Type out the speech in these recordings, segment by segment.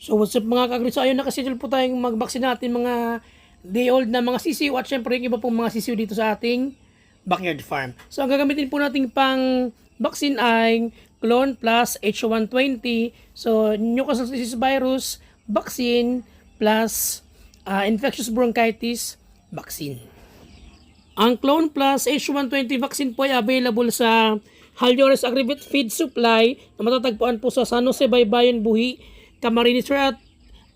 So what's up mga kagriso, ayun nakaschedule po tayong mag-vaccine natin mga day old na mga sisiw at syempre yung iba pong mga sisiw dito sa ating backyard farm. So ang gagamitin po nating pang vaccine ay CLON plus H120. So Newcastle disease virus vaccine plus infectious bronchitis vaccine. Ang CLON plus H120 vaccine po ay available sa Halyones Agribit Feed Supply na matatagpuan po sa San Jose, Baybayin, Buhi, Camarines Sur, at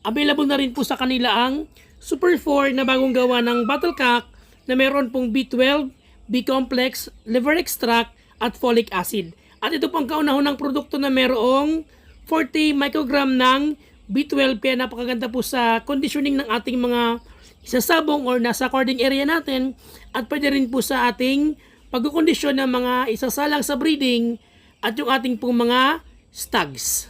available na rin po sa kanila ang Super 4 na bagong gawa ng Battlecock na meron pong B12, B-complex, liver extract at folic acid. At ito pong kauna-unang produkto na merong 40 microgram ng B12 kaya napakaganda po sa conditioning ng ating mga isasabong or nasa cording area natin at pwede rin po sa ating pagkukondisyon ng mga isasalang sa breeding at yung ating pong mga stags.